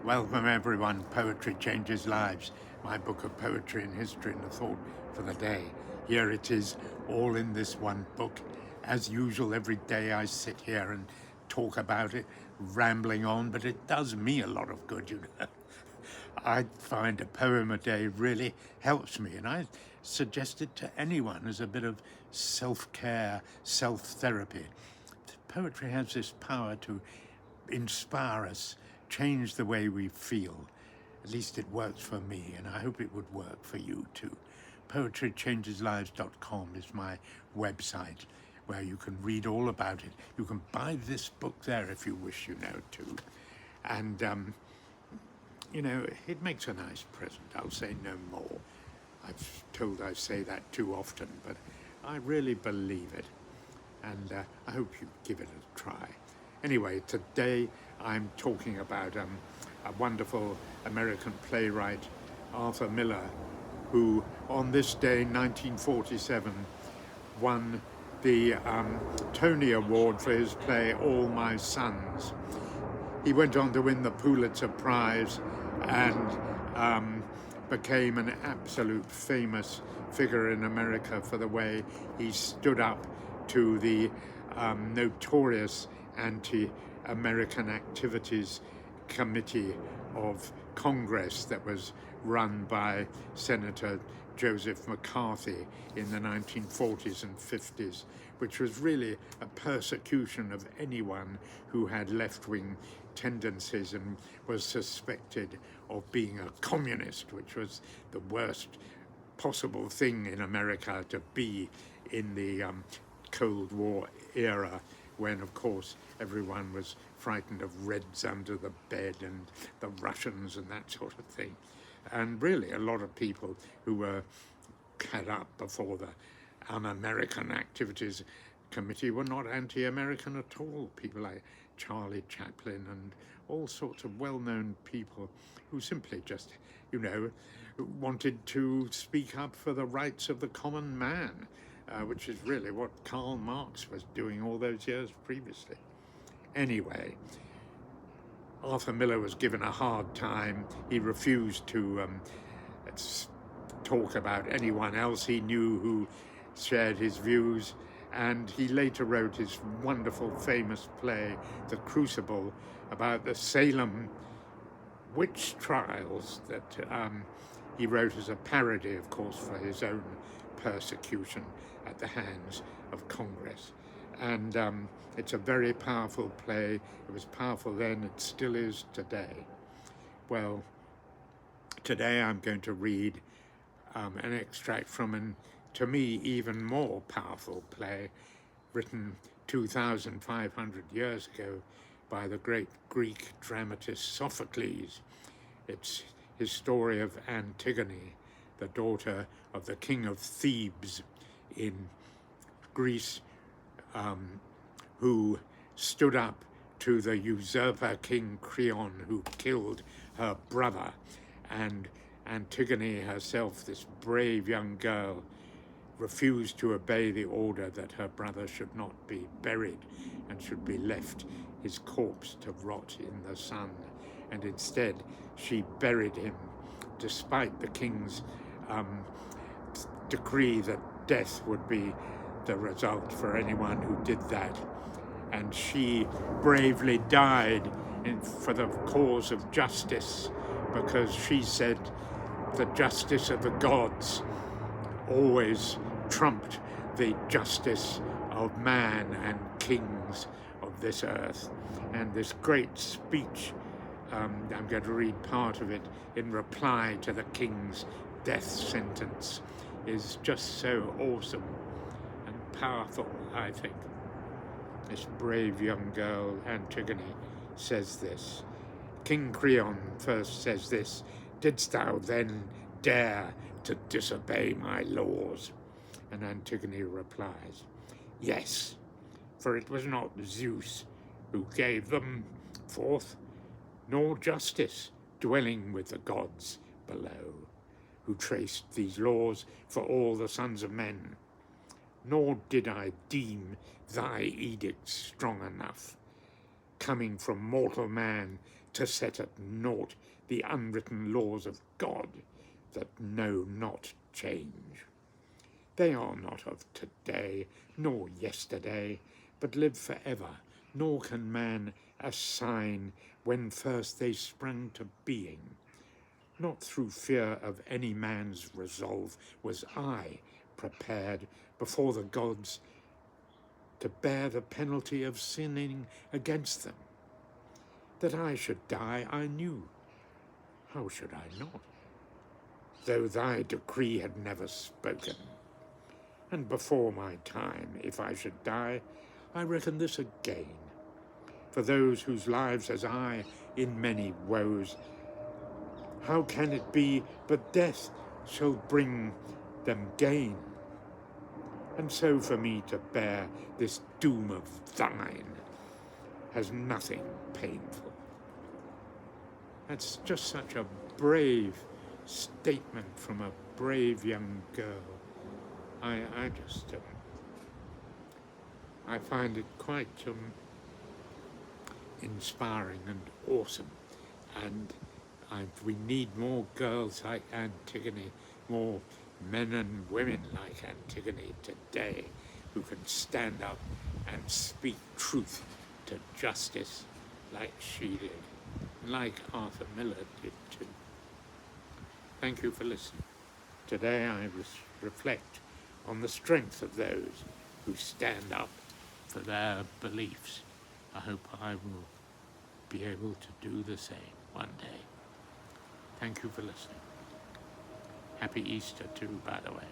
Welcome everyone. Poetry Changes Lives, my book of poetry and history and the thought for the day. Here it is, all in this one book. As usual, every day I sit here and talk about it, rambling on, but it does me a lot of good, you know. I find a poem a day really helps me, and I suggest it to anyone as a bit of self-care, self-therapy. Poetry has this power to inspire us, change the way we feel. At least it works for me, and I hope it would work for you too. PoetryChangesLives.com is my website where you can read all about it. You can buy this book there if you wish, you know, too. And, you know, it makes a nice present. I'll say no more. I've told I say that too often, but I really believe it. And I hope you give it a try. Anyway, today I'm talking about a wonderful American playwright, Arthur Miller, who on this day, 1947, won the Tony Award for his play, All My Sons. He went on to win the Pulitzer Prize and became an absolute famous figure in America for the way he stood up to the notorious Anti-American Activities Committee of Congress that was run by Senator Joseph McCarthy in the 1940s and 50s, which was really a persecution of anyone who had left-wing tendencies and was suspected of being a communist, which was the worst possible thing in America to be in the Cold War era, when, of course, everyone was frightened of Reds under the bed and the Russians and that sort of thing. And really, a lot of people who were cut up before the Un-American Activities Committee were not anti-American at all. People like Charlie Chaplin and all sorts of well-known people who simply just, you know, wanted to speak up for the rights of the common man. Which is really what Karl Marx was doing all those years previously. Anyway, Arthur Miller was given a hard time. He refused to talk about anyone else he knew who shared his views, and he later wrote his wonderful, famous play, The Crucible, about the Salem witch trials that he wrote as a parody, of course, for his own persecution at the hands of Congress. And it's a very powerful play. It was powerful then, it still is today. Well, today I'm going to read an extract from an, to me, even more powerful play written 2,500 years ago by the great Greek dramatist Sophocles. It's his story of Antigone, the daughter of the king of Thebes in Greece, who stood up to the usurper King Creon, who killed her brother. And Antigone herself, this brave young girl, refused to obey the order that her brother should not be buried and should be left his corpse to rot in the sun. And instead, she buried him, despite the king's decree that death would be the result for anyone who did that. And she bravely died for the cause of justice, because she said the justice of the gods always trumped the justice of man and kings of this earth. And this great speech, I'm going to read part of it in reply to the king's death sentence, is just so awesome and powerful, I think. This brave young girl, Antigone, says this. King Creon first says this: "Didst thou then dare to disobey my laws?" And Antigone replies, "Yes, for it was not Zeus who gave them forth, nor justice dwelling with the gods below, who traced these laws for all the sons of men. Nor did I deem thy edicts strong enough, coming from mortal man to set at naught the unwritten laws of God that know not change. They are not of today, nor yesterday, but live forever, nor can man assign when first they sprang to being. Not through fear of any man's resolve was I prepared before the gods to bear the penalty of sinning against them. That I should die I knew. How should I not? Though thy decree had never spoken. And before my time, if I should die, I reckon this a gain. For those whose lives as I in many woes, how can it be but death shall bring them gain? And so for me to bear this doom of thine has nothing painful. That's just such a brave statement from a brave young girl. I find it quite inspiring and awesome, and we need more girls like Antigone, more men and women like Antigone today, who can stand up and speak truth to justice like she did, like Arthur Miller did too. Thank you for listening. Today I reflect on the strength of those who stand up for their beliefs. I hope I will be able to do the same one day. Thank you for listening. Happy Easter too, by the way.